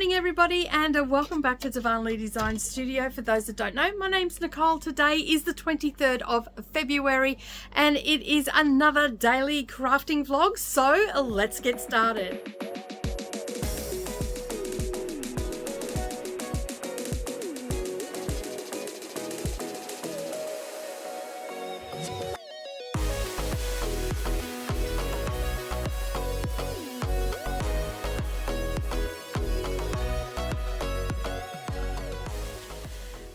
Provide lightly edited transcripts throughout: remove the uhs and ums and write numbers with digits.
morning everybody, and welcome back to Darvanalee Designs Studio. For those that don't know, my name's Nicole. Today is the 23rd of February and it is another daily crafting vlog, so let's get started.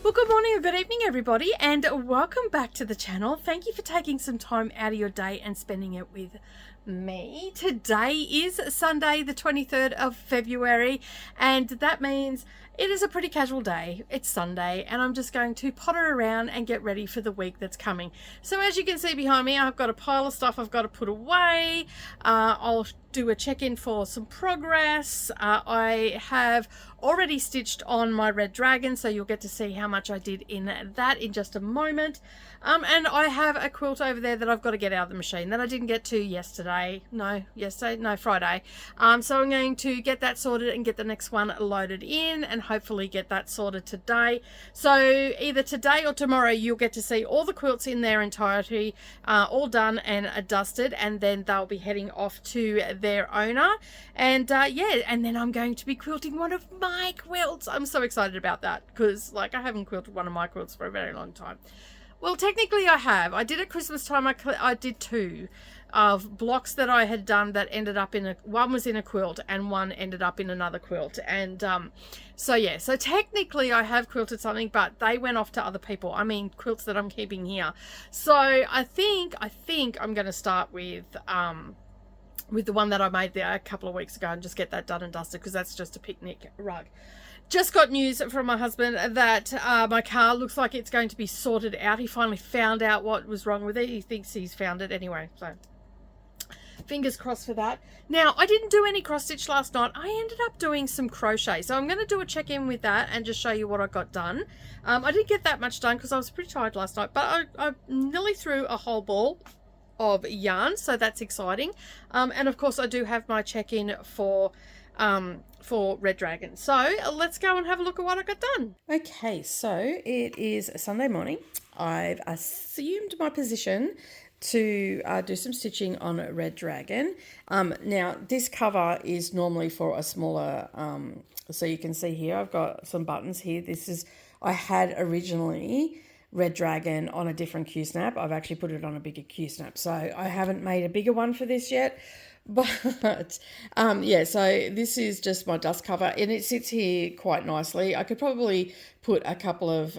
Well, good morning or good evening everybody, and welcome back to the channel. Thank you for taking some time out of your day and spending it with me. Today is Sunday the 23rd of February, and that means it is a pretty casual day. It's Sunday and I'm just going to potter around and get ready for the week that's coming. So as you can see behind me, I've got a pile of stuff I've got to put away. I'll do a check-in for some progress. I have already stitched on my red dragon, so you'll get to see how much I did in that in just a moment. And I have a quilt over there that I've got to get out of the machine that I didn't get to Friday. So I'm going to get that sorted and get the next one loaded in and hopefully get that sorted today. So either today or tomorrow you'll get to see all the quilts in their entirety, all done and dusted, and then they'll be heading off to their owner. And yeah, and then I'm going to be quilting one of my quilts. I'm so excited about that because I haven't quilted one of my quilts for a very long time. Well, technically I have. I did at Christmas time. I did two of blocks that I had done that ended up in one was in a quilt and one ended up in another quilt. And so yeah, so technically I have quilted something, but they went off to other people. I mean, quilts that I'm keeping here. So I think I'm going to start with the one that I made there a couple of weeks ago and just get that done and dusted, because that's just a picnic rug. Just got news from my husband that my car looks like it's going to be sorted out. He finally found out what was wrong with it. He thinks he's found it anyway, so fingers crossed for that. Now, I didn't do any cross stitch last night. I ended up doing some crochet, so I'm going to do a check-in with that and just show you what I got done. I didn't get that much done because I was pretty tired last night, but I nearly threw a whole ball of yarn, so that's exciting. And of course I do have my check-in for Red Dragon. So let's go and have a look at what I got done. Okay, so it is Sunday morning. I've assumed my position to do some stitching on Red Dragon. Now this cover is normally for a smaller, so you can see here I've got some buttons here. I had originally Red Dragon on a different Q-snap. I've actually put it on a bigger Q-snap, so I haven't made a bigger one for this yet. But yeah, so this is just my dust cover and it sits here quite nicely. I could probably put a couple of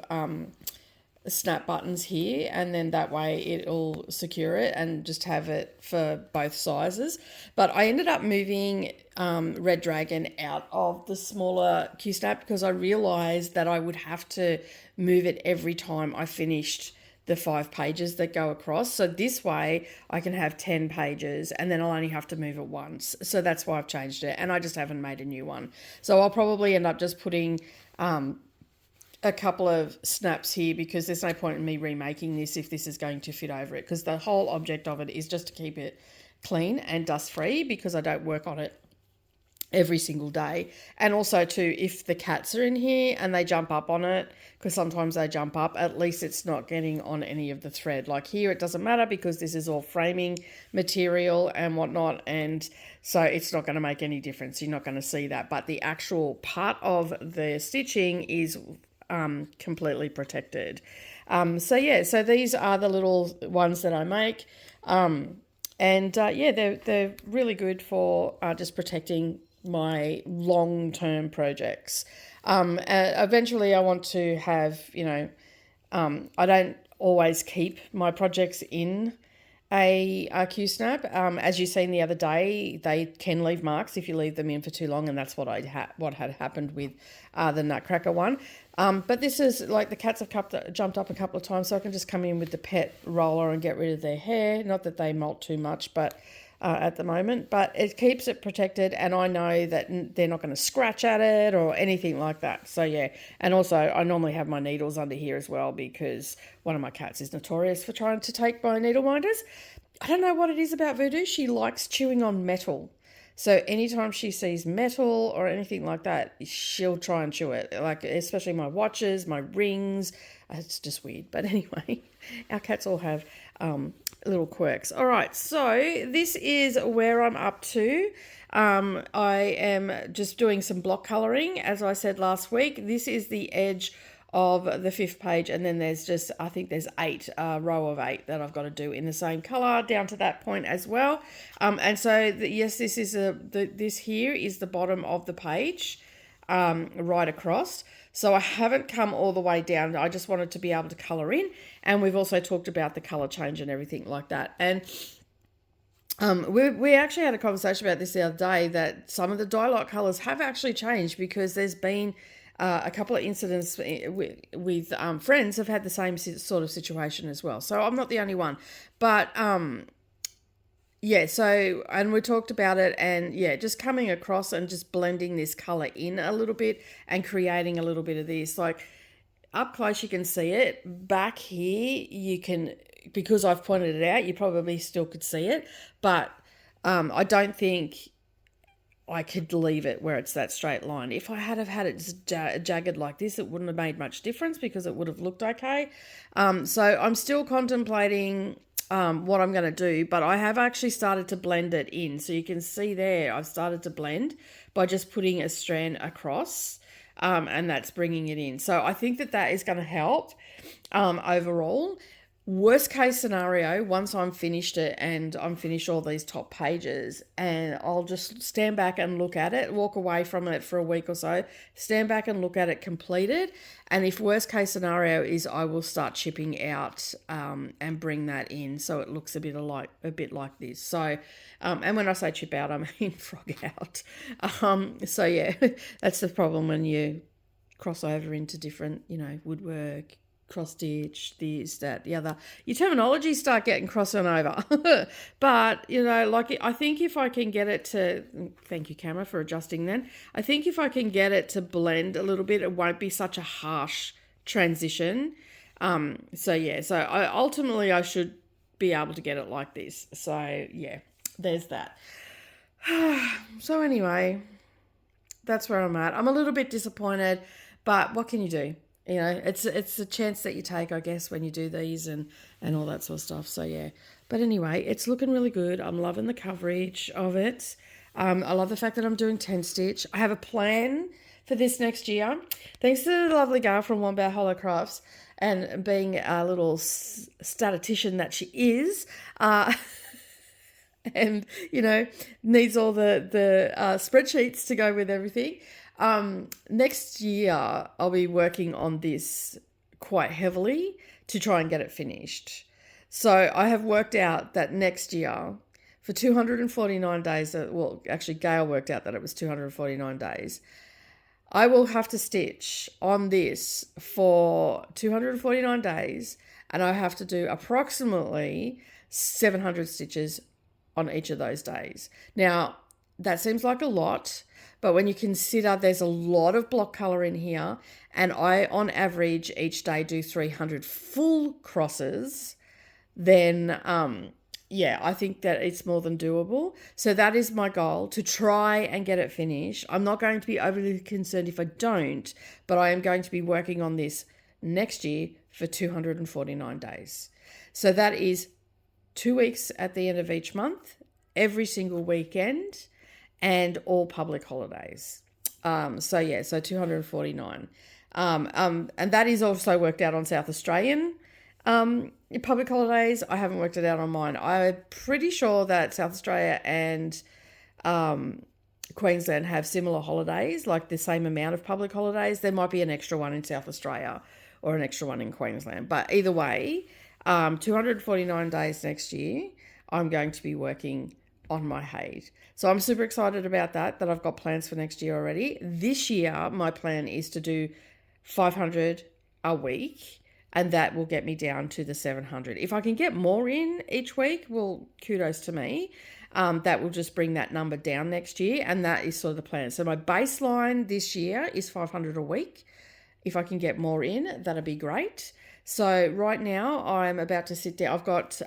snap buttons here, and then that way it'll secure it and just have it for both sizes. But I ended up moving Red Dragon out of the smaller Q-snap because I realized that I would have to move it every time I finished the 5 pages that go across. So this way I can have 10 pages and then I'll only have to move it once. So that's why I've changed it, and I just haven't made a new one. So I'll probably end up just putting a couple of snaps here, because there's no point in me remaking this if this is going to fit over it, because the whole object of it is just to keep it clean and dust free, because I don't work on it every single day. And also too, if the cats are in here and they jump up on it, because sometimes they jump up, at least it's not getting on any of the thread. Like here it doesn't matter because this is all framing material and whatnot, and so it's not going to make any difference. You're not going to see that, but the actual part of the stitching is completely protected. So yeah, so these are the little ones that I make, and yeah, they're really good for just protecting my long-term projects. Eventually I want to have, I don't always keep my projects in a Q-snap. As you seen the other day, they can leave marks if you leave them in for too long, and that's what what had happened with the Nutcracker one. But this is like the cats have jumped up a couple of times, so I can just come in with the pet roller and get rid of their hair. Not that they molt too much, but at the moment, but it keeps it protected, and I know that they're not going to scratch at it or anything like that. So yeah, and also I normally have my needles under here as well, because one of my cats is notorious for trying to take my needle minders. I don't know what it is about Voodoo. She likes chewing on metal. So anytime she sees metal or anything like that, she'll try and chew it. Like, especially my watches, my rings. It's just weird. But anyway, our cats all have little quirks. All right, so this is where I'm up to. I am just doing some block colouring, as I said last week. This is the edge of the 5th page, and then there's just, I think there's 8, row of 8 that I've got to do in the same colour down to that point as well. And so yes, this is this here is the bottom of the page, right across. So I haven't come all the way down. I just wanted to be able to colour in, and we've also talked about the colour change and everything like that. And we actually had a conversation about this the other day, that some of the dye lot colours have actually changed, because there's been a couple of incidents with friends have had the same sort of situation as well. So I'm not the only one. But yeah, so, and we talked about it, and yeah, just coming across and just blending this colour in a little bit and creating a little bit of this. Like, up close you can see it. Back here you can, because I've pointed it out, you probably still could see it. But I don't think I could leave it where it's that straight line. If I had have had it just jagged like this, it wouldn't have made much difference, because it would have looked okay. So I'm still contemplating what I'm going to do, but I have actually started to blend it in. So you can see there, I've started to blend by just putting a strand across, and that's bringing it in. So I think that that is going to help overall. Worst case scenario, once I'm finished it and I'm finished all these top pages, and I'll just stand back and look at it, walk away from it for a week or so, stand back and look at it completed. And if worst case scenario is, I will start chipping out and bring that in so it looks a bit like this. So, and when I say chip out, I mean frog out. So yeah, that's the problem when you cross over into different, woodwork, cross stitch, this, that, the other. Your terminology start getting crossing over. But, like, I think if I can get it to, thank you, camera, for adjusting then. I think if I can get it to blend a little bit, it won't be such a harsh transition. So yeah, so ultimately I should be able to get it like this. So yeah, there's that. So anyway, that's where I'm at. I'm a little bit disappointed, but what can you do? It's a chance that you take, I guess, when you do these and all that sort of stuff. So yeah, but anyway, it's looking really good. I'm loving the coverage of it. I love the fact that I'm doing 10 stitch. I have a plan for this next year. Thanks to the lovely girl from Wombat Hollow Crafts, and being a little statistician that she is, and needs all the spreadsheets to go with everything. Next year, I'll be working on this quite heavily to try and get it finished. So I have worked out that next year, for 249 days, well, actually Gail worked out that it was 249 days, I will have to stitch on this for 249 days, and I have to do approximately 700 stitches on each of those days. Now, that seems like a lot, but when you consider there's a lot of block colour in here, and I, on average, each day do 300 full crosses, then, yeah, I think that it's more than doable. So that is my goal, to try and get it finished. I'm not going to be overly concerned if I don't, but I am going to be working on this next year for 249 days. So that is 2 weeks at the end of each month, every single weekend, and all public holidays. So yeah, so 249. And that is also worked out on South Australian public holidays. I haven't worked it out on mine. I'm pretty sure that South Australia and Queensland have similar holidays, like the same amount of public holidays. There might be an extra one in South Australia or an extra one in Queensland. But either way, 249 days next year, I'm going to be working on my Handmade. So I'm super excited about that I've got plans for next year already. This year, my plan is to do 500 a week, and that will get me down to the 700. If I can get more in each week, well, kudos to me. That will just bring that number down next year, and that is sort of the plan. So my baseline this year is 500 a week. If I can get more in, that'd be great. So right now I'm about to sit down. I've got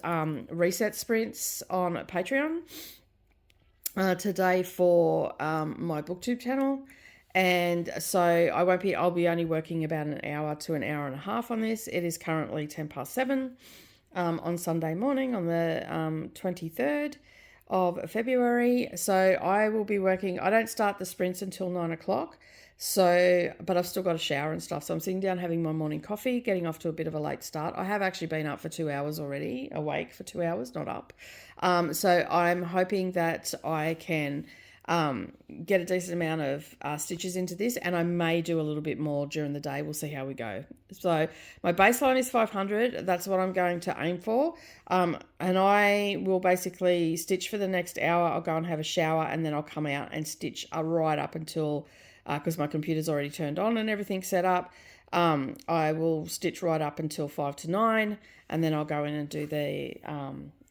reset sprints on Patreon, today for my booktube channel. And so I'll be only working about an hour to an hour and a half on this. It is currently 7:10 on Sunday morning on the 23rd of February. So I will be working, I don't start the sprints until 9 o'clock. So, but I've still got a shower and stuff. So I'm sitting down having my morning coffee, getting off to a bit of a late start. I have actually been up for 2 hours already, awake for 2 hours, not up. So I'm hoping that I can get a decent amount of stitches into this, and I may do a little bit more during the day. We'll see how we go. So my baseline is 500. That's what I'm going to aim for. And I will basically stitch for the next hour. I'll go and have a shower, and then I'll come out and stitch right up until, because my computer's already turned on and everything's set up. I will stitch right up until 5 to 9, and then I'll go in and do the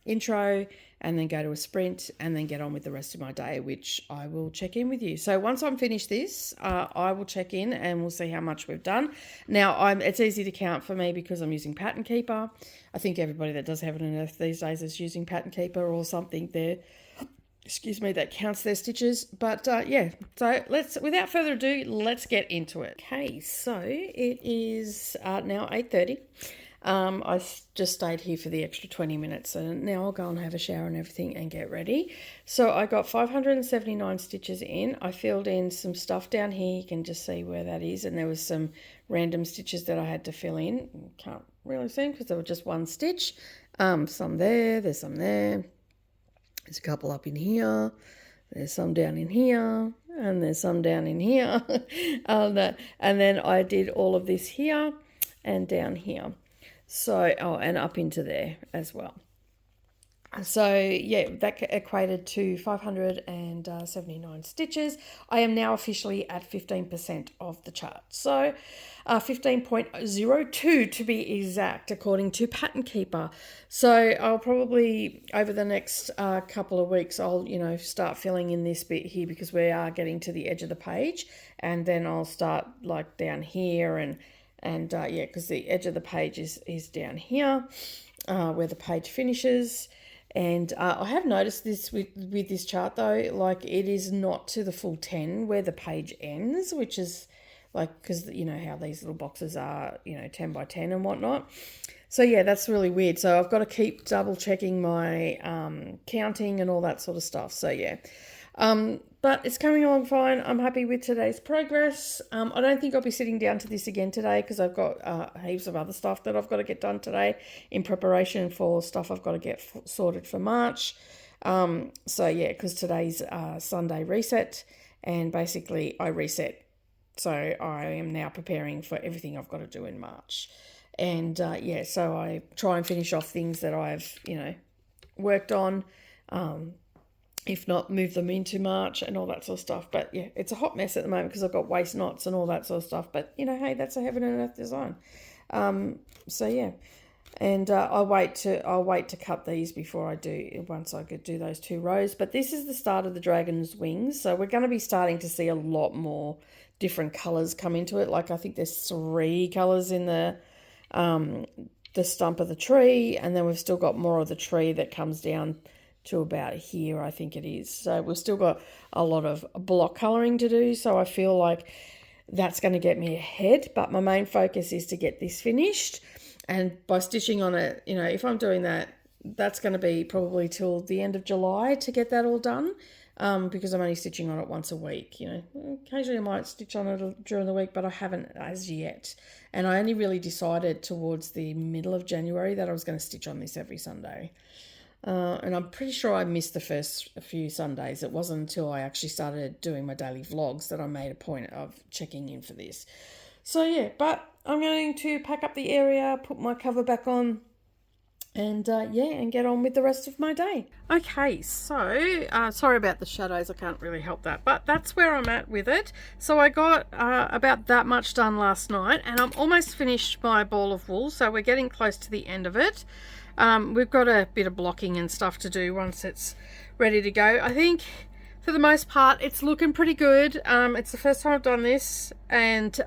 intro, and then go to a sprint, and then get on with the rest of my day, which I will check in with you. So once I'm finished this, I will check in and we'll see how much we've done. Now, it's easy to count for me because I'm using Pattern Keeper. I think everybody that does Heaven and Earth these days is using Pattern Keeper or something there, that counts their stitches. But yeah, so without further ado, let's get into it. Okay, so it is now 8:30. I just stayed here for the extra 20 minutes, and now I'll go and have a shower and everything and get ready. So I got 579 stitches in. I filled in some stuff down here. You can just see where that is, and there was some random stitches that I had to fill in. Can't really see them because they were just one stitch. Some there, there's some there. There's a couple up in here. There's some down in here, and there's some down in here. And then I did all of this here and down here. So, and up into there as well. So, yeah, that equated to 579 stitches. I am now officially at 15% of the chart. So, 15.02 to be exact, according to Pattern Keeper. So, I'll probably, over the next couple of weeks, I'll, start filling in this bit here because we are getting to the edge of the page. And then I'll start like down here and yeah, because the edge of the page is down here where the page finishes. And I have noticed this with this chart though, like it is not to the full 10 where the page ends, which is like, because you know how these little boxes are, 10 by 10 and whatnot. So yeah, that's really weird. So I've got to keep double checking my counting and all that sort of stuff. So yeah. But it's coming along fine. I'm happy with today's progress. I don't think I'll be sitting down to this again today because I've got heaps of other stuff that I've got to get done today in preparation for stuff I've got to get sorted for March. So yeah, because today's Sunday reset, and basically I reset. So I am now preparing for everything I've got to do in March. And yeah, so I try and finish off things that I've, worked on. If not, move them into March and all that sort of stuff. But yeah, it's a hot mess at the moment because I've got waist knots and all that sort of stuff. But hey, that's a Heaven and Earth design. So yeah, and I'll wait to cut these before I do, once I could do those 2 rows. But this is the start of the dragon's wings, so we're going to be starting to see a lot more different colors come into it. Like I think there's 3 colors in the stump of the tree, and then we've still got more of the tree that comes down to about here, I think it is. So we've still got a lot of block colouring to do, so I feel like that's going to get me ahead. But my main focus is to get this finished, and by stitching on it, if I'm doing that, that's going to be probably till the end of July to get that all done, because I'm only stitching on it once a week. Occasionally I might stitch on it during the week, but I haven't as yet. And I only really decided towards the middle of January that I was going to stitch on this every Sunday. And I'm pretty sure I missed the first few Sundays. It wasn't until I actually started doing my daily vlogs that I made a point of checking in for this. So yeah, but I'm going to pack up the area, put my cover back on, and yeah, and get on with the rest of my day. Okay, so sorry about the shadows, I can't really help that, but that's where I'm at with it. So I got about that much done last night, and I'm almost finished my ball of wool, so we're getting close to the end of it. We've got a bit of blocking and stuff to do once it's ready to go. I think for the most part it's looking pretty good. It's the first time I've done this, and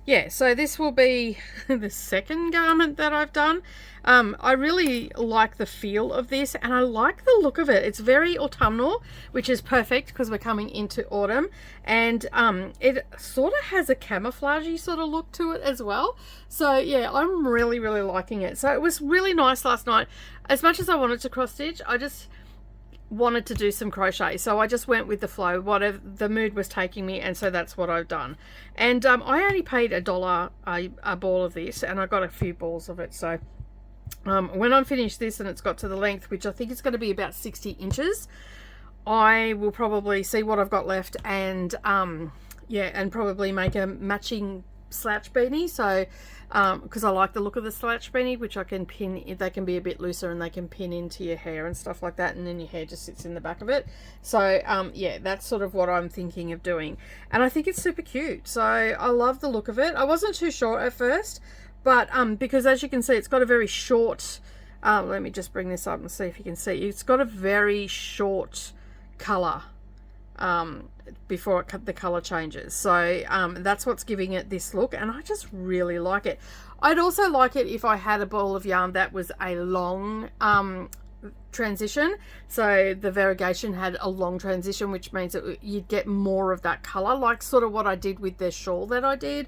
yeah, so this will be the second garment that I've done. I really like the feel of this, and I like the look of it. It's very autumnal, which is perfect because we're coming into autumn, and it sort of has a camouflagey sort of look to it as well. So yeah, I'm really liking it. So it was really nice last night. As much as I wanted to cross stitch, I just wanted to do some crochet, so I just went with the flow, whatever the mood was taking me, and so that's what I've done. And I only paid $1 a ball of this, and I got a few balls of it. So when I'm finished this and it's got to the length, which I think is going to be about 60 inches, I will probably see what I've got left, and yeah, and probably make a matching slouch beanie. So because I like the look of the slouch beanie, which I can pin, they can be a bit looser and they can pin into your hair and stuff like that, and then your hair just sits in the back of it. So yeah, that's sort of what I'm thinking of doing, and I think it's super cute. So I love the look of it. I wasn't too sure at first, but because as you can see, it's got a very short, let me just bring this up and see if you can see, it's got a very short color before the color changes. So that's what's giving it this look, and I just really like it. I'd also like it if I had a ball of yarn that was a long transition, so the variegation had a long transition, which means that you'd get more of that color, like sort of what I did with the shawl that I did.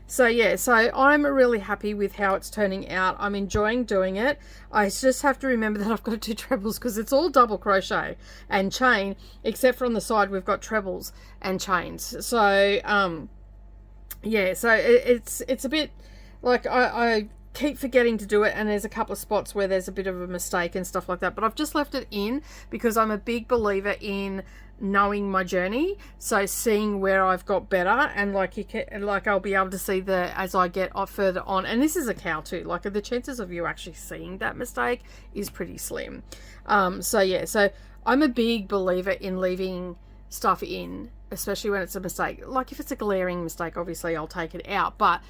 So yeah, so I'm really happy with how it's turning out. I'm enjoying doing it. I just have to remember that I've got to do trebles because it's all double crochet and chain, except for on the side we've got trebles and chains. So yeah, so it's a bit like I keep forgetting to do it, and there's a couple of spots where there's a bit of a mistake and stuff like that, but I've just left it in because I'm a big believer in knowing my journey, so seeing where I've got better, and like you can, like I'll be able to see the as I get further on. And this is a cow too, like the chances of you actually seeing that mistake is pretty slim. So yeah, so I'm a big believer in leaving stuff in, especially when it's a mistake. Like if it's a glaring mistake, obviously I'll take it out, but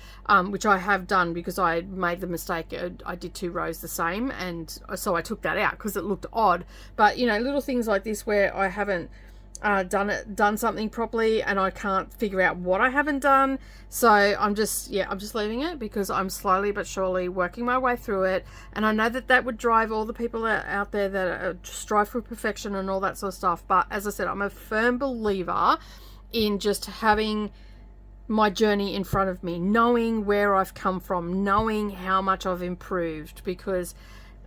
which I have done because I made the mistake. I did 2 rows the same, and so I took that out because it looked odd. But you know, little things like this where I haven't done something properly and I can't figure out what I haven't done, so I'm just leaving it because I'm slowly but surely working my way through it. And I know that that would drive all the people out there that strive for perfection and all that sort of stuff, but as I said, I'm a firm believer in just having my journey in front of me, knowing where I've come from, knowing how much I've improved, because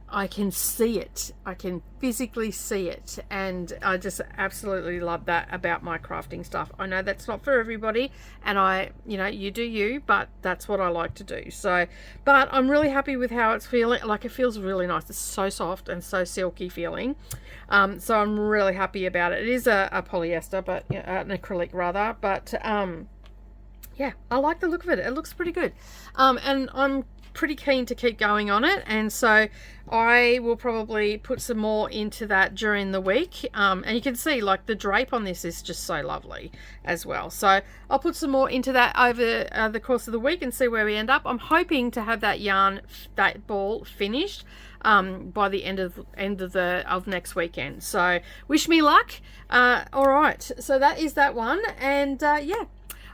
I can see it. I can physically see it, and I just absolutely love that about my crafting stuff. I know that's not for everybody, and you know, you do you, but that's what I like to do. So, but I'm really happy with how it's feeling. Like it feels really nice. It's so soft and so silky feeling. So I'm really happy about it. It is a polyester, but you know, an acrylic rather, but yeah, I like the look of it. It looks pretty good, and I'm pretty keen to keep going on it, and so I will probably put some more into that during the week. And you can see like the drape on this is just so lovely as well, so I'll put some more into that over the course of the week and see where we end up. I'm hoping to have that yarn, that ball finished by the end of next weekend, so wish me luck. All right, so that is that one, and yeah,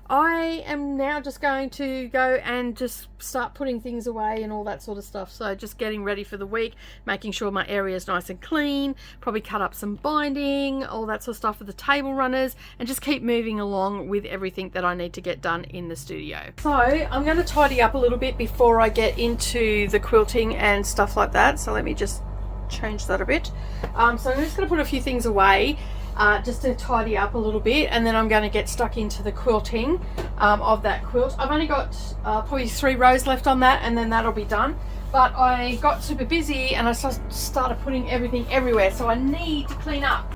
I am now just going to go and just start putting things away and all that sort of stuff. So just getting ready for the week, making sure my area is nice and clean, probably cut up some binding, all that sort of stuff for the table runners, and just keep moving along with everything that I need to get done in the studio. So I'm going to tidy up a little bit before I get into the quilting and stuff like that. So let me just change that a bit. So I'm just going to put a few things away, just to tidy up a little bit, and then I'm going to get stuck into the quilting of that quilt. I've only got probably 3 rows left on that, and then that'll be done. But I got super busy and I started putting everything everywhere, so I need to clean up.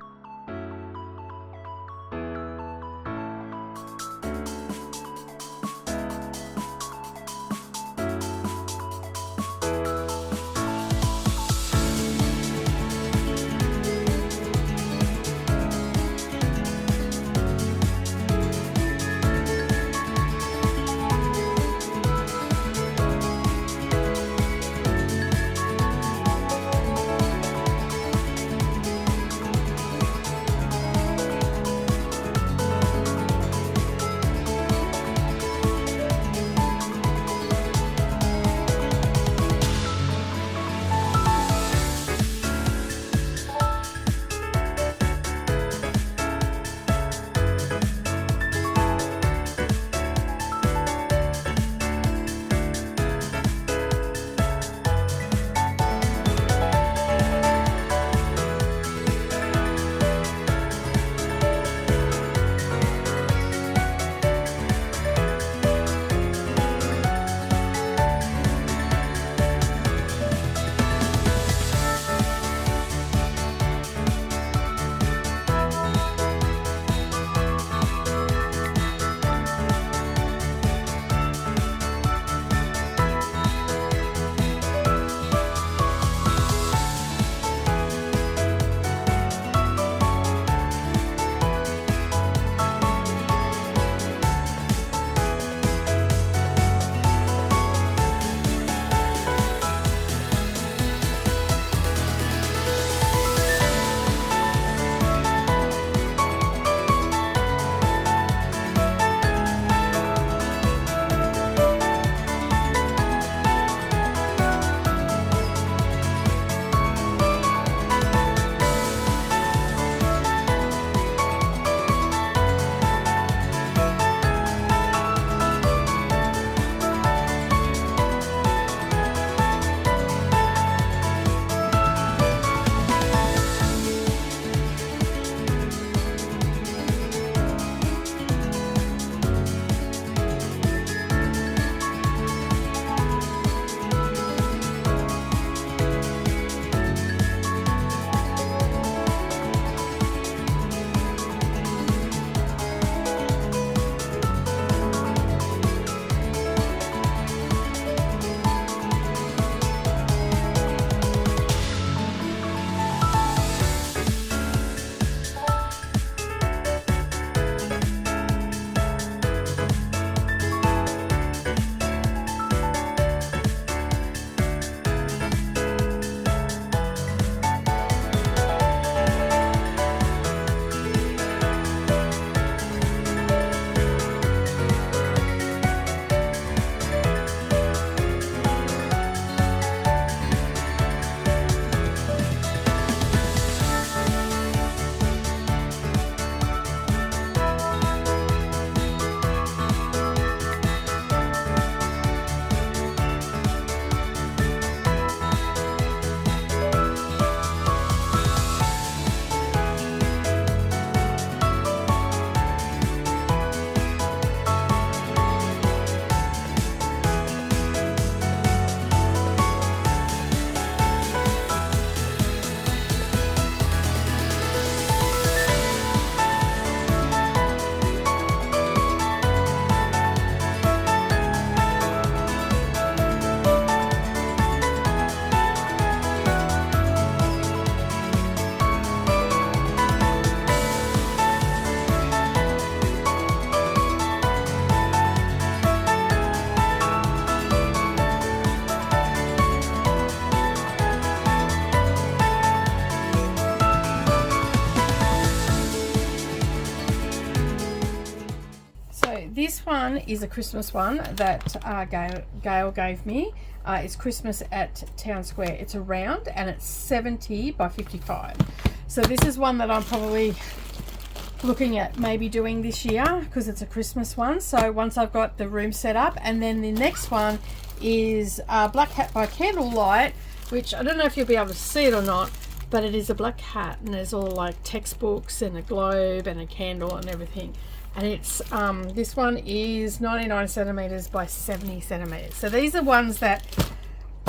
this one is a Christmas one that Gail gave me. It's Christmas at Town Square. It's a round and it's 70 by 55. So this is one that I'm probably looking at maybe doing this year because it's a Christmas one. So once I've got the room set up, and then the next one is Black Hat by Candlelight, which I don't know if you'll be able to see it or not, but it is a black hat and there's all like textbooks and a globe and a candle and everything. And it's this one is 99 centimeters by 70 centimeters. So these are ones that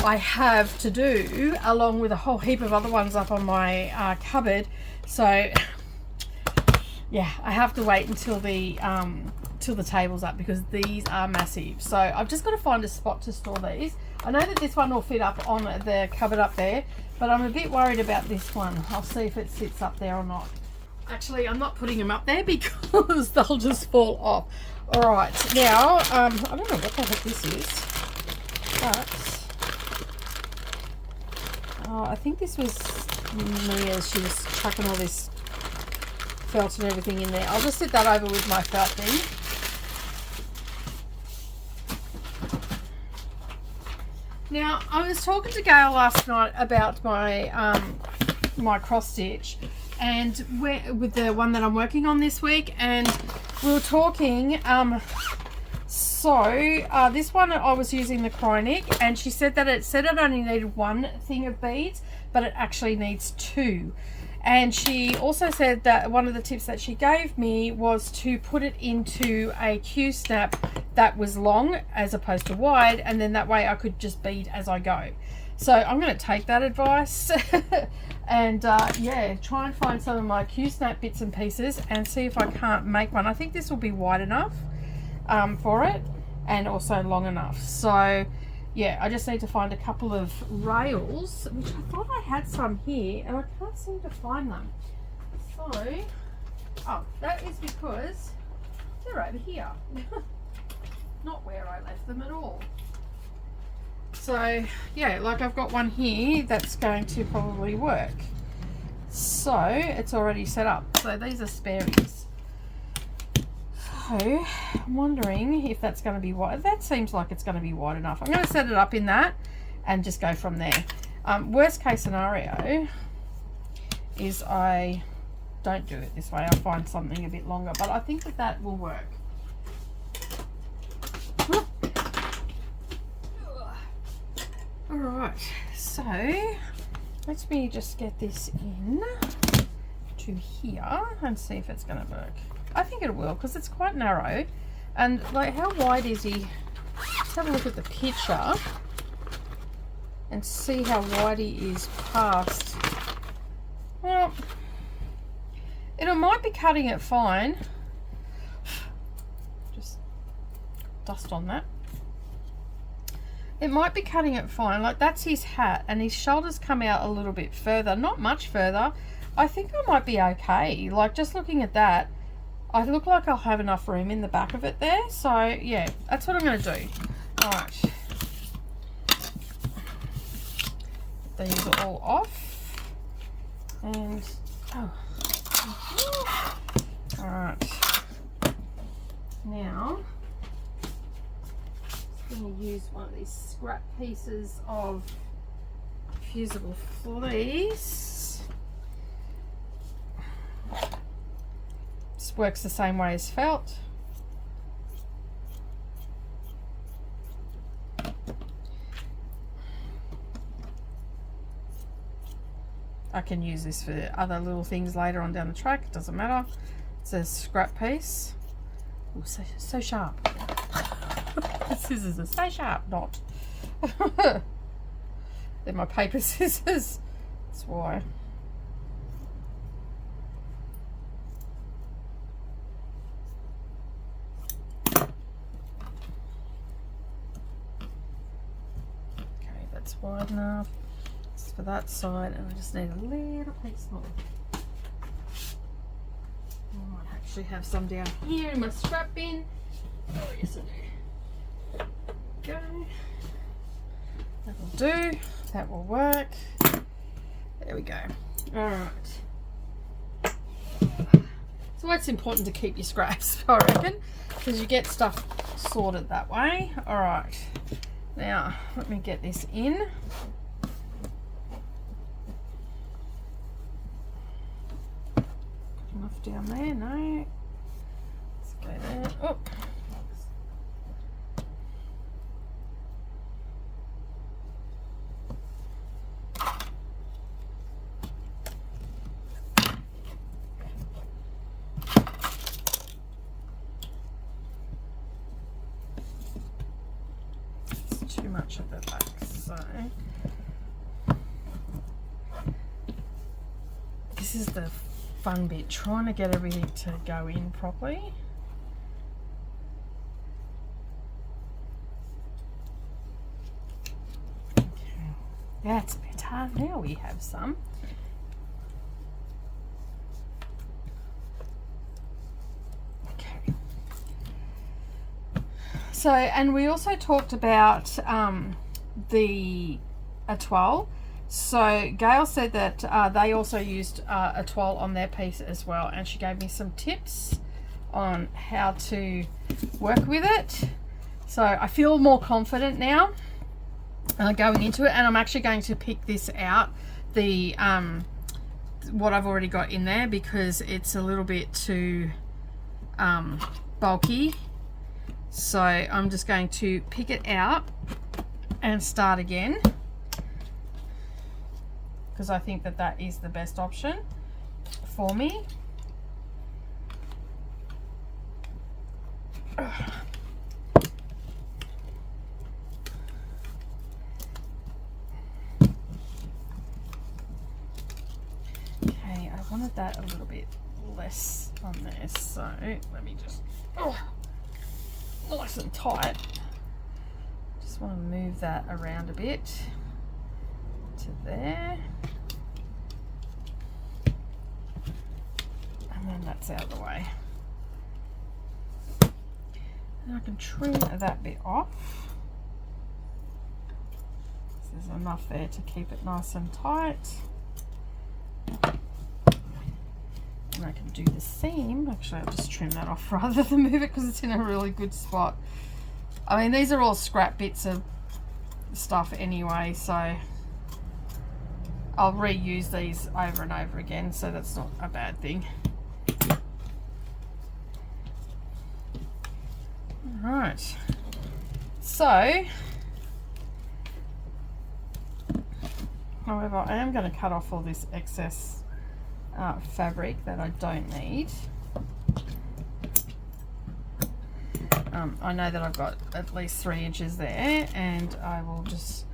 I have to do along with a whole heap of other ones up on my cupboard. So yeah, I have to wait until the table's up because these are massive. So I've just got to find a spot to store these. I know that this one will fit up on the cupboard up there, but I'm a bit worried about this one. I'll see if it sits up there or not. Actually, I'm not putting them up there because they'll just fall off. All right, now I don't know what the heck this is, but I think this was Mia's. She was chucking all this felt and everything in there. I'll just sit that over with my felt then. Now, I was talking to Gail last night about my my cross stitch, and with the one that I'm working on this week, and we were talking. This one I was using the Chronic, and she said that it only needed one thing of beads, but it actually needs two. And she also said that one of the tips that she gave me was to put it into a Q-snap that was long as opposed to wide, and then that way I could just bead as I go. So I'm going to take that advice and yeah, try and find some of my Q-snap bits and pieces and see if I can't make one. I think this will be wide enough for it and also long enough. So yeah, I just need to find a couple of rails, which I thought I had some here and I can't seem to find them. So, oh, that is because they're over here. Not where I left them at all. So yeah, like I've got one here that's going to probably work. So it's already set up. So these are spares. So I'm wondering if that's going to be wide. That seems like it's going to be wide enough. I'm going to set it up in that and just go from there. Worst case scenario is I don't do it this way. I'll find something a bit longer, but I think that that will work. All right, so let me just get this in to here and see if it's going to work. I think it will because it's quite narrow. And like, how wide is he? Let's have a look at the picture and see how wide he is past. Well, it might be cutting it fine. Just dust on that. It might be cutting it fine. Like, that's his hat and his shoulders come out a little bit further, not much further. I think I might be okay. Like, just looking at that, I look like I'll have enough room in the back of it there. So yeah, that's what I'm going to do. All right, these are all off, and oh, all right. Now I'm going to use one of these scrap pieces of fusible fleece. This works the same way as felt. I can use this for other little things later on down the track, it doesn't matter. It's a scrap piece. Ooh, so sharp. The scissors are so sharp, not. They're my paper scissors, that's why. Okay, that's wide enough. It's for that side, and I just need a little piece more. I might actually have some down here in my scrap bin. Oh yes I do. Go. That will do. That will work. There we go. Alright. So it's important to keep your scraps, I reckon, because you get stuff sorted that way. All right, now let me get this in. Enough down there, no. Let's go there. Oh. Too much of the back, so this is the fun bit, trying to get everything to go in properly. Okay, that's better. Now we have some. So, and we also talked about the etoile. So Gail said that they also used etoile on their piece as well, and she gave me some tips on how to work with it. So I feel more confident now going into it, and I'm actually going to pick this out, the what I've already got in there, because it's a little bit too bulky. So I'm just going to pick it out and start again, because I think that that is the best option for me. Okay, I wanted that a little bit less on there, so let me just, nice and tight. Just want to move that around a bit to there, and then that's out of the way. And I can trim that bit off. There's enough there to keep it nice and tight. And I can do the seam. Actually, I'll just trim that off rather than move it, because it's in a really good spot. I mean, these are all scrap bits of stuff anyway, so I'll reuse these over and over again, so that's not a bad thing. Alright, so however, I am going to cut off all this excess fabric that I don't need. I know that I've got at least 3 inches there, and I will just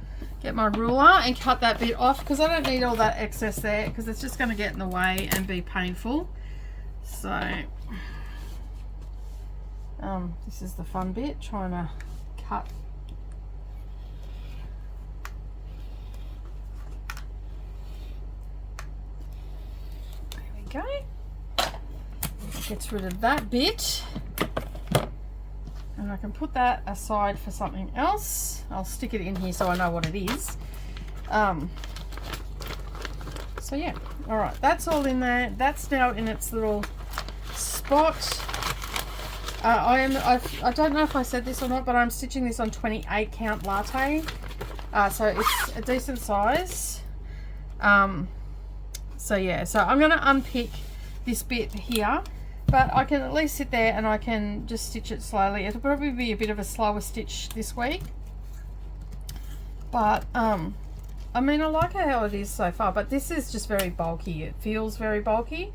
get my ruler and cut that bit off, because I don't need all that excess there, because it's just going to get in the way and be painful. So this is the fun bit, trying to cut. There we go. Gets rid of that bit, and I can put that aside for something else. I'll stick it in here so I know what it is. So yeah, all right, that's all in there. That's now in its little spot. I don't know if I said this or not, but I'm stitching this on 28 count latte, so it's a decent size. So yeah, so I'm going to unpick this bit here, but I can at least sit there and I can just stitch it slowly. It'll probably be a bit of a slower stitch this week, but I mean, I like how it is so far, but this is just very bulky. It feels very bulky,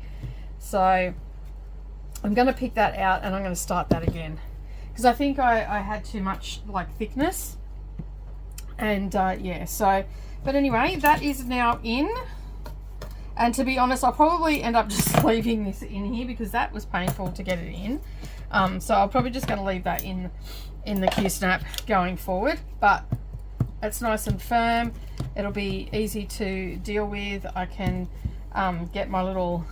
so I'm going to pick that out and I'm going to start that again, because I think I had too much like thickness, and yeah, so, but anyway, that is now in. And to be honest, I'll probably end up just leaving this in here, because that was painful to get it in. So I'm probably just going to leave that in the Q-snap going forward, but it's nice and firm. It'll be easy to deal with. I can get my little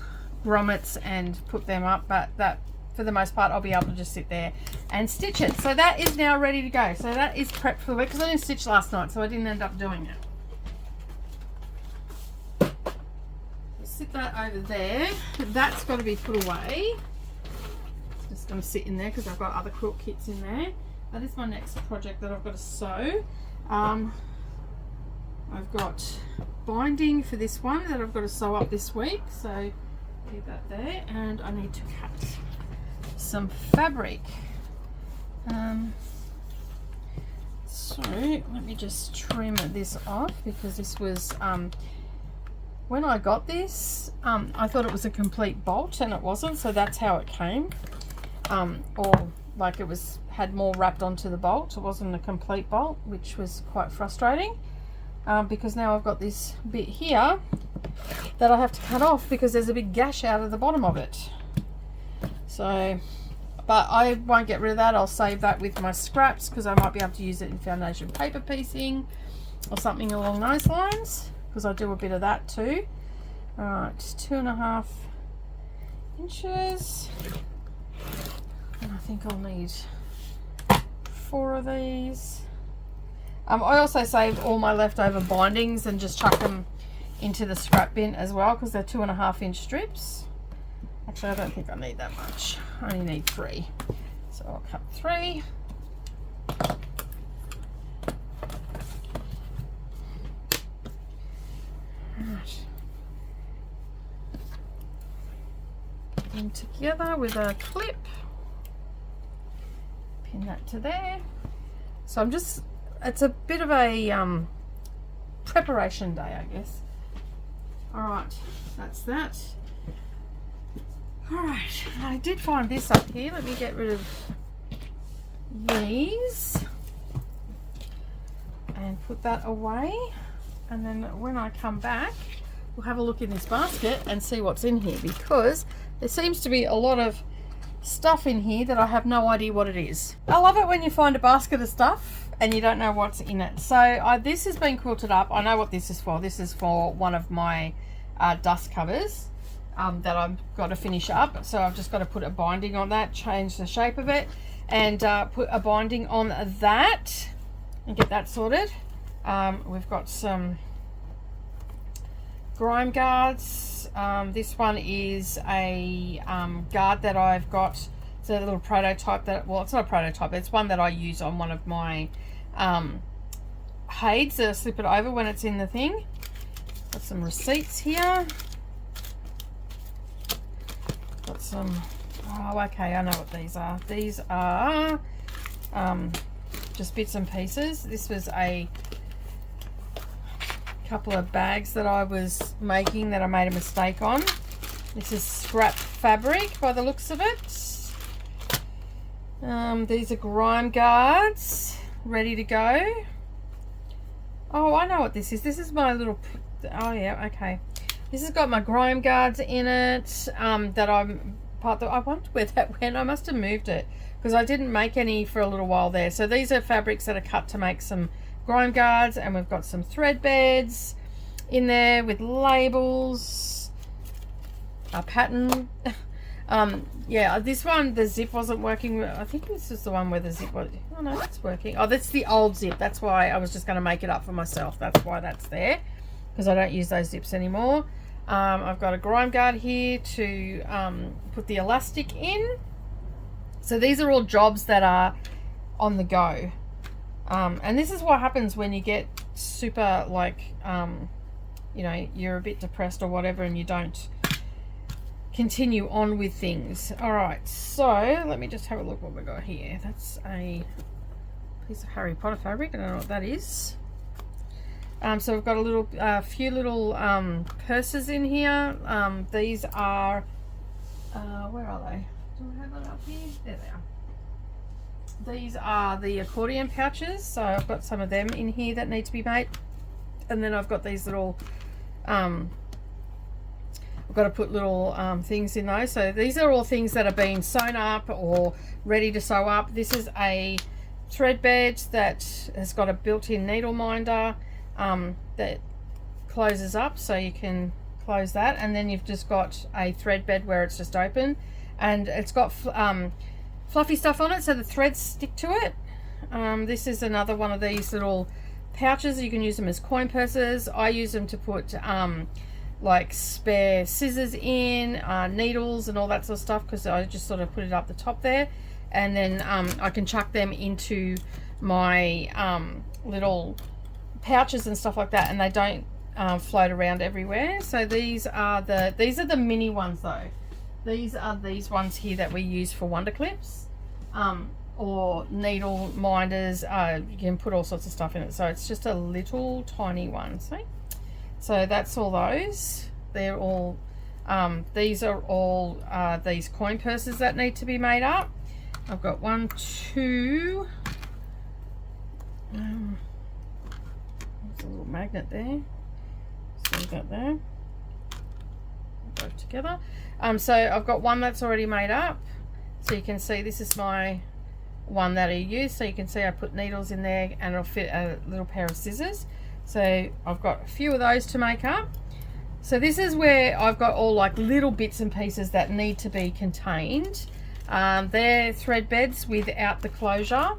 grommets and put them up, but that, for the most part, I'll be able to just sit there and stitch it. So that is now ready to go. So that is prepped for the week, because I didn't stitch last night, so I didn't end up doing it. Sit that over there. That's got to be put away. going to sit in there because I've got other quilt kits in there. That is my next project that I've got to sew. I've got binding for this one that I've got to sew up this week, so leave that there, and I need to cut some fabric. So let me just trim this off, because this was when I got this, I thought it was a complete bolt and it wasn't, so that's how it came. Or like it had more wrapped onto the bolt. It wasn't a complete bolt, which was quite frustrating, because now I've got this bit here that I have to cut off because there's a big gash out of the bottom of it. So, but I won't get rid of that. I'll save that with my scraps because I might be able to use it in foundation paper piecing or something along those lines, because I do a bit of that too. Alright, 2.5 inches. And I think I'll need 4 of these. I also save all my leftover bindings and just chuck them into the scrap bin as well, because they're 2.5 inch strips. Actually, I don't think I need that much. I only need 3. So I'll cut 3. Right. Put them together with a clip. Pin that to there. So I'm just, it's a bit of a preparation day, I guess. Alright, that's that. Alright, I did find this up here. Let me get rid of these and put that away. And then when I come back, we'll have a look in this basket and see what's in here, because there seems to be a lot of stuff in here that I have no idea what it is. I love it when you find a basket of stuff and you don't know what's in it. So this has been quilted up. I know what this is for. This is for one of my dust covers that I've got to finish up. So I've just got to put a binding on that, change the shape of it, and put a binding on that and get that sorted. We've got some grime guards. This one is a guard that I've got. It's a little prototype that, well, it's not a prototype, it's one that I use on one of my heids that I slip it over when it's in the thing. Got some receipts here. Got some, oh okay, I know what these are. These are just bits and pieces. This was a couple of bags that I was making that I made a mistake on. This is scrap fabric by the looks of it. These are grime guards ready to go. Oh, I know what this is. This is my little, oh yeah, okay. This has got my grime guards in it that I'm part of. I wonder where that went. I must have moved it because I didn't make any for a little while there. So these are fabrics that are cut to make some grime guards, and we've got some thread beds in there with labels, a pattern. Yeah, this one, the zip wasn't working. I think this is the one where the zip was, oh no, that's working. Oh, that's the old zip. That's why I was just going to make it up for myself. That's why that's there, because I don't use those zips anymore. I've got a grime guard here to put the elastic in. So these are all jobs that are on the go. And this is what happens when you get super, like, you know, you're a bit depressed or whatever and you don't continue on with things. All right, so let me just have a look what we got here. That's a piece of Harry Potter fabric. I don't know what that is. So we've got a little, few little purses in here. These are, where are they? Do I have it up here? There they are. These are the accordion pouches, so I've got some of them in here that need to be made. And then I've got these little, I've got to put little things in those. So these are all things that are being sewn up or ready to sew up. This is a thread bed that has got a built-in needle minder that closes up, so you can close that. And then you've just got a thread bed where it's just open, and it's got fluffy stuff on it so the threads stick to it. This is another one of these little pouches. You can use them as coin purses. I use them to put like spare scissors in, needles and all that sort of stuff, because I just sort of put it up the top there, and then I can chuck them into my little pouches and stuff like that, and they don't float around everywhere. So these are the mini ones though. These are these ones here that we use for wonder clips, or needle minders. You can put all sorts of stuff in it, so it's just a little tiny one. See? So that's all those. They're all these are all these coin purses that need to be made up. I've got 1, 2, there's a little magnet there, so we've got there, both together. So I've got one that's already made up, so you can see this is my one that I use. So you can see I put needles in there, and it'll fit a little pair of scissors. So I've got a few of those to make up. So this is where I've got all like little bits and pieces that need to be contained. They're thread beds without the closure,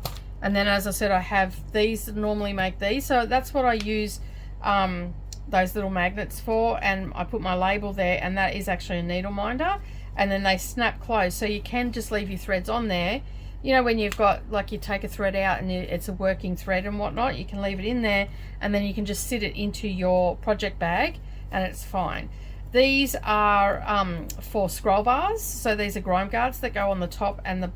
and then as I said, I have these that normally make these, so that's what I use those little magnets for, and I put my label there, and that is actually a needle minder, and then they snap closed, so you can just leave your threads on there. You know, when you've got, like, you take a thread out and it's a working thread and whatnot, you can leave it in there, and then you can just sit it into your project bag and it's fine. These are for scroll bars, so these are grime guards that go on the top and the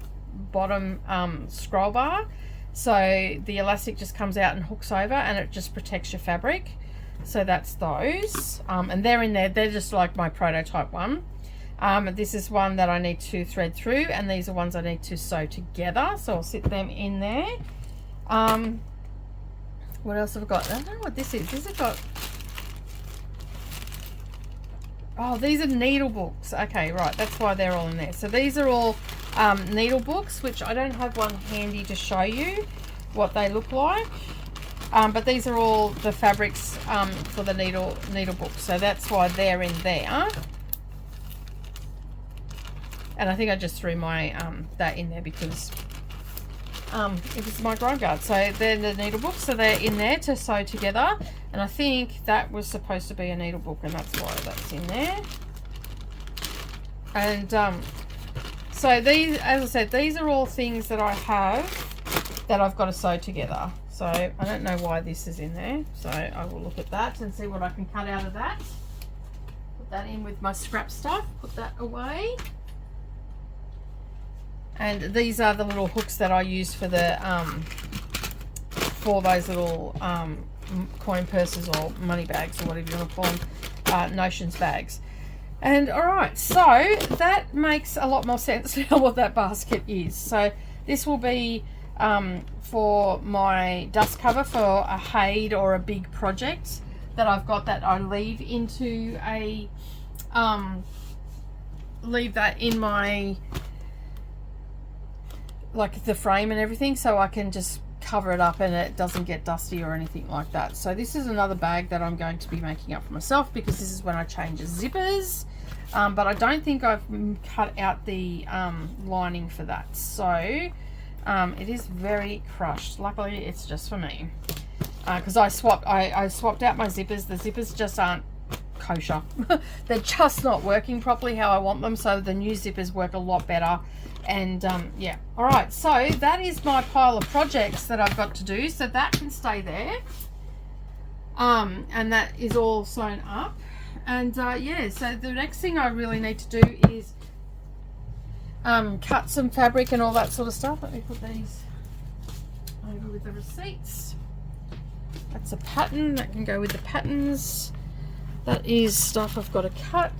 bottom scroll bar, so the elastic just comes out and hooks over, and it just protects your fabric. So that's those, and they're in there. They're just like my prototype one. This is one that I need to thread through, and these are ones I need to sew together, so I'll sit them in there. What else have I got? I don't know what this is. This has got, oh, these are needle books. Okay, right, that's why they're all in there. So these are all needle books, which I don't have one handy to show you what they look like, but these are all the fabrics for the needle books, so that's why they're in there. And I think I just threw my that in there because it was my grime guard. So they're the needle books, so they're in there to sew together, and I think that was supposed to be a needle book, and that's why that's in there. And so these, as I said, these are all things that I have that I've got to sew together. So I don't know why this is in there, so I will look at that and see what I can cut out of that. Put that in with my scrap stuff, put that away. And these are the little hooks that I use for the for those little coin purses or money bags, or whatever you want to call them, notions bags. And all right, so that makes a lot more sense now what that basket is. So this will be for my dust cover for a HAID or a big project that I've got, that I leave into a leave that in my, like, the frame and everything, so I can just cover it up and it doesn't get dusty or anything like that. So this is another bag that I'm going to be making up for myself, because this is when I change the zippers, but I don't think I've cut out the lining for that, so it is very crushed. Luckily it's just for me, because I swapped out my zippers. The zippers just aren't kosher. They're just not working properly how I want them, so the new zippers work a lot better. And yeah, all right, so that is my pile of projects that I've got to do, so that can stay there, and that is all sewn up. And yeah, so the next thing I really need to do is cut some fabric and all that sort of stuff. Let me put these over with the receipts. That's a pattern that can go with the patterns. That is stuff I've got to cut,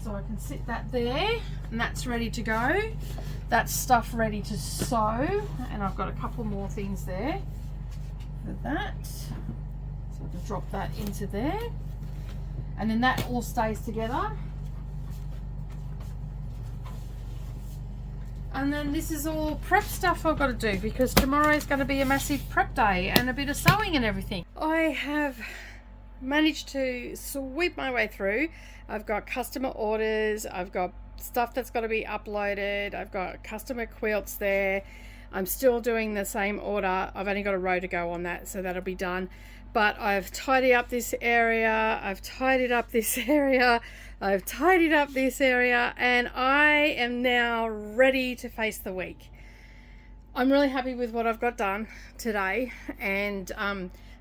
so I can sit that there, and that's ready to go. That's stuff ready to sew, and I've got a couple more things there for that, so I can drop that into there, and then that all stays together. And then this is all prep stuff I've got to do, because tomorrow is going to be a massive prep day and a bit of sewing and everything. I have managed to sweep my way through. I've got customer orders, I've got stuff that's got to be uploaded, I've got customer quilts there, I'm still doing the same order. I've only got a row to go on that, so that'll be done. But I've tidied up this area, I've tidied up this area, I've tidied up this area, and I am now ready to face the week. I'm really happy with what I've got done today, and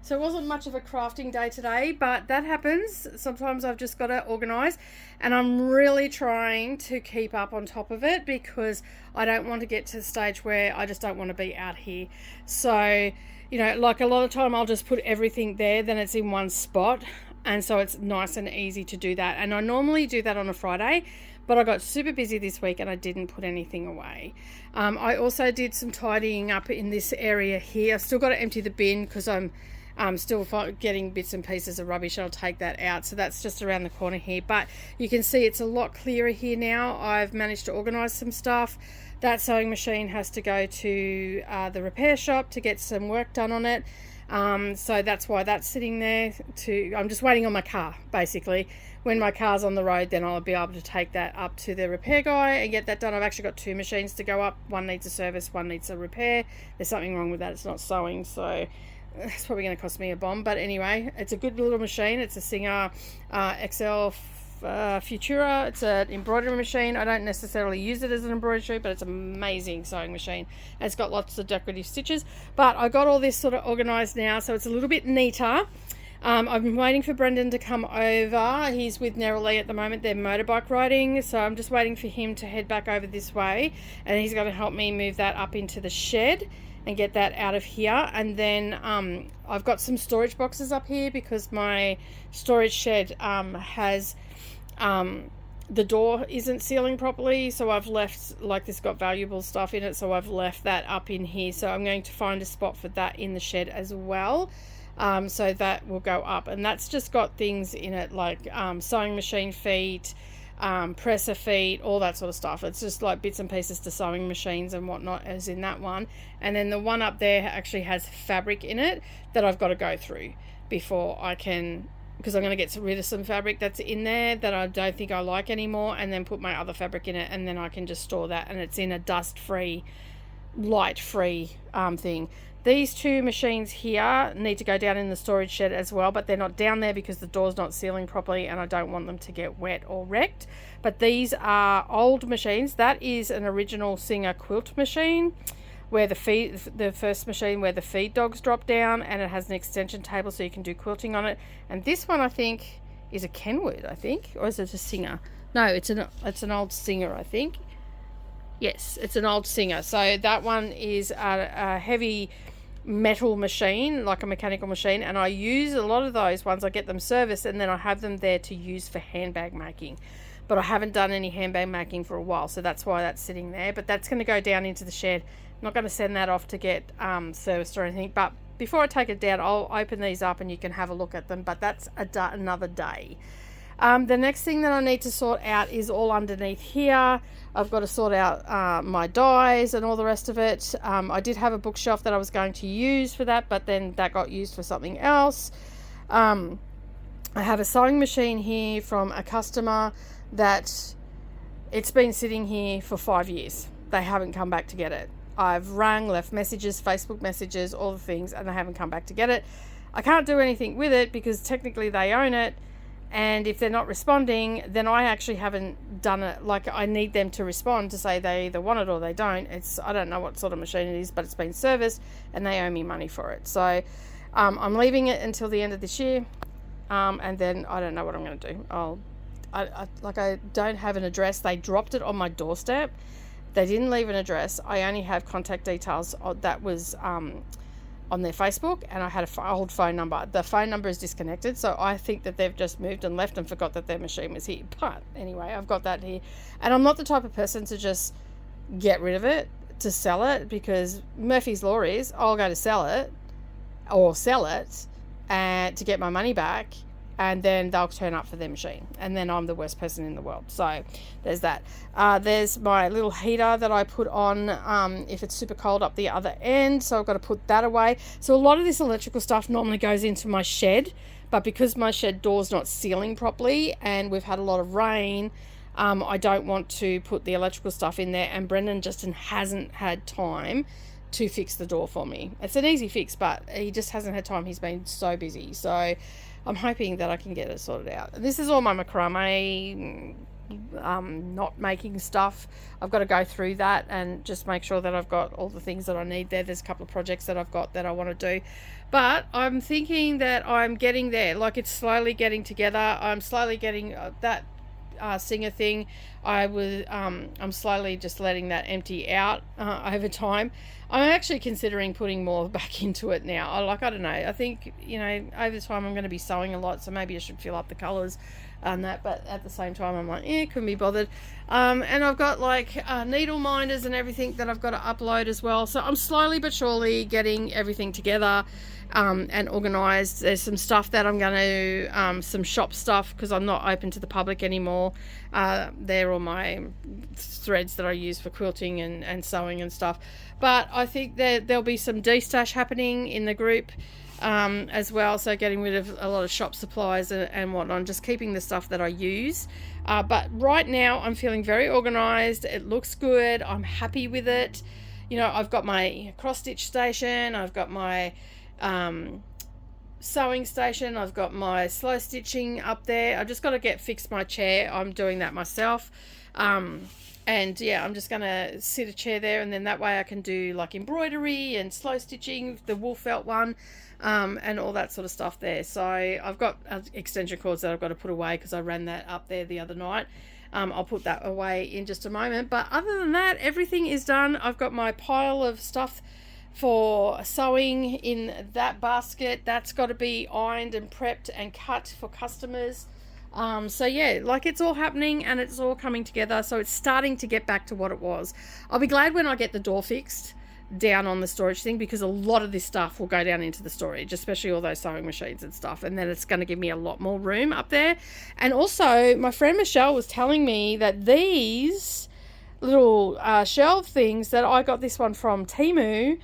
so it wasn't much of a crafting day today, but that happens. Sometimes I've just got to organise, and I'm really trying to keep up on top of it because I don't want to get to the stage where I just don't want to be out here. So, you know, like a lot of time I'll just put everything there, then it's in one spot, and so it's nice and easy to do that. And I normally do that on a Friday, but I got super busy this week and I didn't put anything away. I also did some tidying up in this area here. I've still got to empty the bin because I'm still getting bits and pieces of rubbish. I'll take that out. So that's just around the corner here. But you can see it's a lot clearer here now. I've managed to organise some stuff. That sewing machine has to go to the repair shop to get some work done on it. So that's why that's sitting there. I'm just waiting on my car, basically. When my car's on the road, then I'll be able to take that up to the repair guy and get that done. I've actually got 2 machines to go up. One needs a service, one needs a repair. There's something wrong with that. It's not sewing, so it's probably going to cost me a bomb. But anyway, it's a good little machine. It's a Singer XL Futura. It's an embroidery machine. I don't necessarily use it as an embroidery, but it's an amazing sewing machine. And it's got lots of decorative stitches. But I got all this sort of organised now, so it's a little bit neater. I've been waiting for Brendan to come over. He's with Neroli at the moment. They're motorbike riding, so I'm just waiting for him to head back over this way, and he's going to help me move that up into the shed and get that out of here. And then I've got some storage boxes up here because my storage shed has the door isn't sealing properly, so I've left, like, this got valuable stuff in it, so I've left that up in here. So I'm going to find a spot for that in the shed as well. So that will go up, and that's just got things in it like sewing machine feet, presser feet, all that sort of stuff. It's just like bits and pieces to sewing machines and whatnot, as in that one. And then the one up there actually has fabric in it that I've got to go through before I can, because I'm going to get rid of some fabric that's in there that I don't think I like anymore, and then put my other fabric in it, and then I can just store that, and it's in a dust-free, light-free thing. These 2 machines here need to go down in the storage shed as well, but they're not down there because the door's not sealing properly and I don't want them to get wet or wrecked. But these are old machines. That is an original Singer quilt machine where the first machine where the feed dogs drop down, and it has an extension table so you can do quilting on it. And this one, I think, is a Kenwood, I think, or is it a Singer? No, it's an old Singer, I think. Yes, it's an old Singer. So that one is a heavy metal machine, like a mechanical machine, and I use a lot of those ones. I get them serviced and then I have them there to use for handbag making, but I haven't done any handbag making for a while, so that's why that's sitting there. But that's going to go down into the shed. I'm not going to send that off to get serviced or anything, but before I take it down, I'll open these up and you can have a look at them, but that's another day. The next thing that I need to sort out is all underneath here. I've got to sort out my dies and all the rest of it. I did have a bookshelf that I was going to use for that, but then that got used for something else. I have a sewing machine here from a customer that it's been sitting here for 5 years. They haven't come back to get it. I've rang, left messages, Facebook messages, all the things, and they haven't come back to get it. I can't do anything with it because technically they own it. And if they're not responding, then I actually haven't done it. Like, I need them to respond to say they either want it or they don't. I don't know what sort of machine it is, but it's been serviced and they owe me money for it. So I'm leaving it until the end of this year. And then I don't know what I'm going to do. I don't have an address. They dropped it on my doorstep. They didn't leave an address. I only have contact details that was on their Facebook, and I had an old phone number. The phone number is disconnected, so I think that they've just moved and left and forgot that their machine was here. But anyway, I've got that here, and I'm not the type of person to just get rid of it to sell it, because Murphy's Law is I'll go to sell it or sell it and to get my money back, and then they'll turn up for their machine, and then I'm the worst person in the world. So there's that. There's my little heater that I put on if it's super cold up the other end, so I've got to put that away. So a lot of this electrical stuff normally goes into my shed, but because my shed door's not sealing properly and we've had a lot of rain, I don't want to put the electrical stuff in there, and Brendan just hasn't had time to fix the door for me. It's an easy fix, but he just hasn't had time. He's been so busy. So I'm hoping that I can get it sorted out. This is all my macrame not making stuff. I've got to go through that and just make sure that I've got all the things that I need there. There's a couple of projects that I've got that I want to do, but I'm thinking that I'm getting there. Like, it's slowly getting together. I'm slowly getting that singer thing. I'm slowly just letting that empty out over time. I'm actually considering putting more back into it now. I don't know. I think, over time I'm going to be sewing a lot, so maybe I should fill up the colours and that. But at the same time, I'm like, couldn't be bothered. And I've got needle minders and everything that I've got to upload as well. So I'm slowly but surely getting everything together and organised. There's some stuff that I'm going to, some shop stuff, because I'm not open to the public anymore. They're all my threads that I use for quilting and sewing and stuff. But I think there'll be some de-stash happening in the group as well. So getting rid of a lot of shop supplies and whatnot, just keeping the stuff that I use. But right now I'm feeling very organised. It looks good. I'm happy with it. I've got my cross stitch station. I've got my sewing station. I've got my slow stitching up there. I've just got to fix my chair. I'm doing that myself. And yeah, I'm just going to sit a chair there, and then that way I can do embroidery and slow stitching, the wool felt one, and all that sort of stuff there. So I've got extension cords that I've got to put away because I ran that up there the other night. I'll put that away in just a moment. But other than that, everything is done. I've got my pile of stuff for sewing in that basket. That's got to be ironed and prepped and cut for customers. So yeah, it's all happening and it's all coming together. So it's starting to get back to what it was. I'll be glad when I get the door fixed down on the storage thing, because a lot of this stuff will go down into the storage, especially all those sewing machines and stuff. And then it's going to give me a lot more room up there. And also my friend Michelle was telling me that these little shelf things that I got, this one from Temu,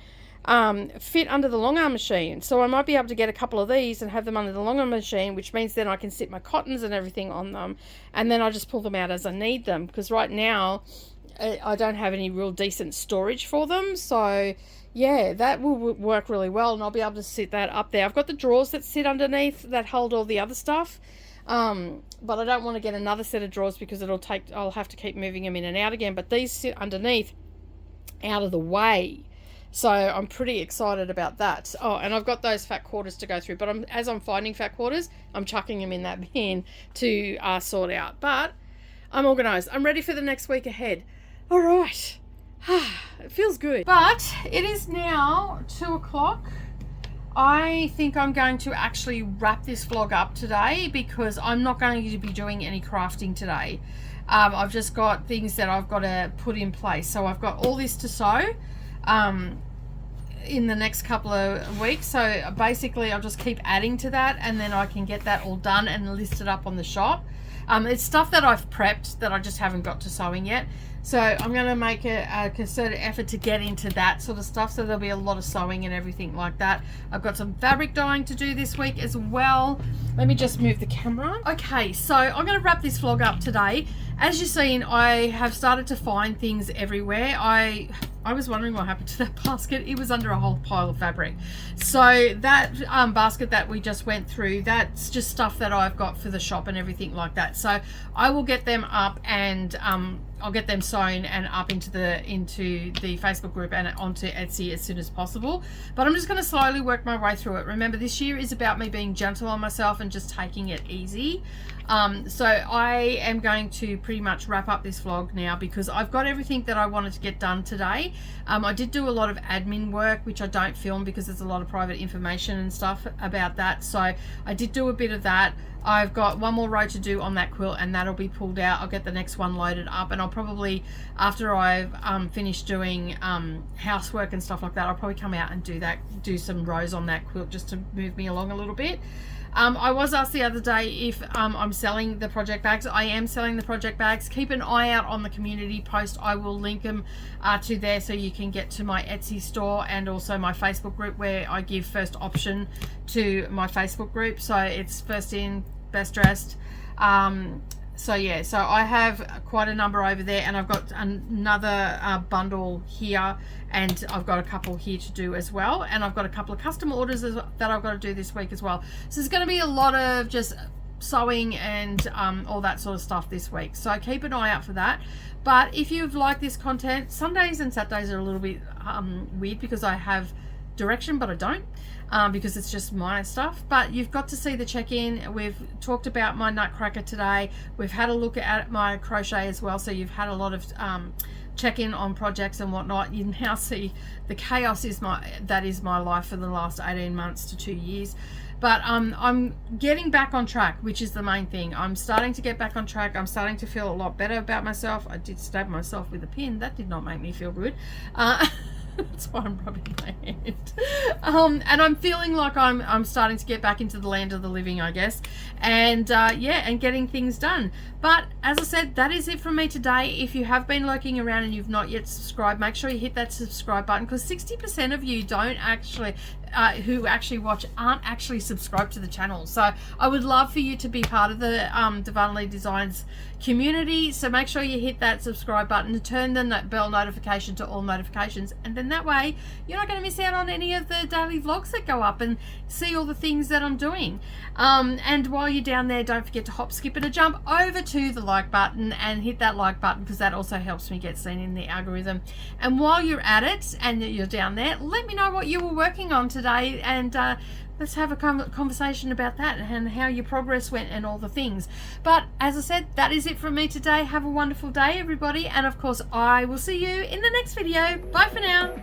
fit under the long arm machine. So I might be able to get a couple of these and have them under the long arm machine, which means then I can sit my cottons and everything on them, and then I just pull them out as I need them, because right now I don't have any real decent storage for them. So yeah, that will work really well, and I'll be able to sit that up there. I've got the drawers that sit underneath that hold all the other stuff, but I don't want to get another set of drawers because I'll have to keep moving them in and out again. But these sit underneath out of the way. So I'm pretty excited about that. Oh, and I've got those fat quarters to go through. But as I'm finding fat quarters, I'm chucking them in that bin to sort out. But I'm organised. I'm ready for the next week ahead. All right. It feels good. But it is now 2 o'clock. I think I'm going to actually wrap this vlog up today, because I'm not going to be doing any crafting today. I've just got things that I've got to put in place. So I've got all this to sew in the next couple of weeks. So basically I'll just keep adding to that, and then I can get that all done and listed up on the shop. It's stuff that I've prepped that I just haven't got to sewing yet. So I'm going to make a concerted effort to get into that sort of stuff. So there'll be a lot of sewing and everything like that. I've got some fabric dyeing to do this week as well. Let me just move the camera. Okay, so I'm going to wrap this vlog up today. As you've seen, I have started to find things everywhere. I was wondering what happened to that basket. It was under a whole pile of fabric. So that basket that we just went through, that's just stuff that I've got for the shop and everything like that. So I will get them up, and I'll get them sewn and up into the Facebook group and onto Etsy as soon as possible. But I'm just going to slowly work my way through it. Remember, this year is about me being gentle on myself and just taking it easy. So I am going to pretty much wrap up this vlog now, because I've got everything that I wanted to get done today. I did do a lot of admin work, which I don't film because there's a lot of private information and stuff about that. So I did do a bit of that. I've got one more row to do on that quilt, and that'll be pulled out. I'll get the next one loaded up, and I'll probably, after I've finished doing housework and stuff like that, I'll probably come out and do some rows on that quilt just to move me along a little bit. I was asked the other day if I'm selling the project bags. I am selling the project bags. Keep an eye out on the community post. I will link them to there, so you can get to my Etsy store and also my Facebook group, where I give first option to my Facebook group. So it's first in, best dressed. So yeah, so I have quite a number over there, and I've got another bundle here, and I've got a couple here to do as well, and I've got a couple of custom orders that I've got to do this week as well. So there's going to be a lot of just sewing and all that sort of stuff this week, so keep an eye out for that. But if you've liked this content, Sundays and Saturdays are a little bit weird because I have direction but I don't, because it's just my stuff. But you've got to see the check-in. We've talked about my nutcracker today. We've had a look at my crochet as well, so you've had a lot of check-in on projects and whatnot. You now see the chaos that is my life for the last 18 months to 2 years. But I'm getting back on track, which is the main thing. I'm starting to get back on track. I'm starting to feel a lot better about myself. I did stab myself with a pin. That did not make me feel good. That's why I'm rubbing my hand. And I'm feeling like I'm starting to get back into the land of the living, I guess. And yeah, and getting things done. But as I said, that is it from me today. If you have been lurking around and you've not yet subscribed, make sure you hit that subscribe button, because 60% of you don't actually who actually watch aren't actually subscribed to the channel. So I would love for you to be part of the Darvanalee Designs community. So make sure you hit that subscribe button and turn the bell notification to all notifications, and then that way you're not going to miss out on any of the daily vlogs that go up and see all the things that I'm doing. And while you're down there, don't forget to hop, skip and a jump over to the like button and hit that like button, because that also helps me get seen in the algorithm. And while you're at it and you're down there, let me know what you were working on today, and let's have a conversation about that and how your progress went and all the things. But as I said, that is it from me today. Have a wonderful day, everybody, and of course I will see you in the next video. Bye for now.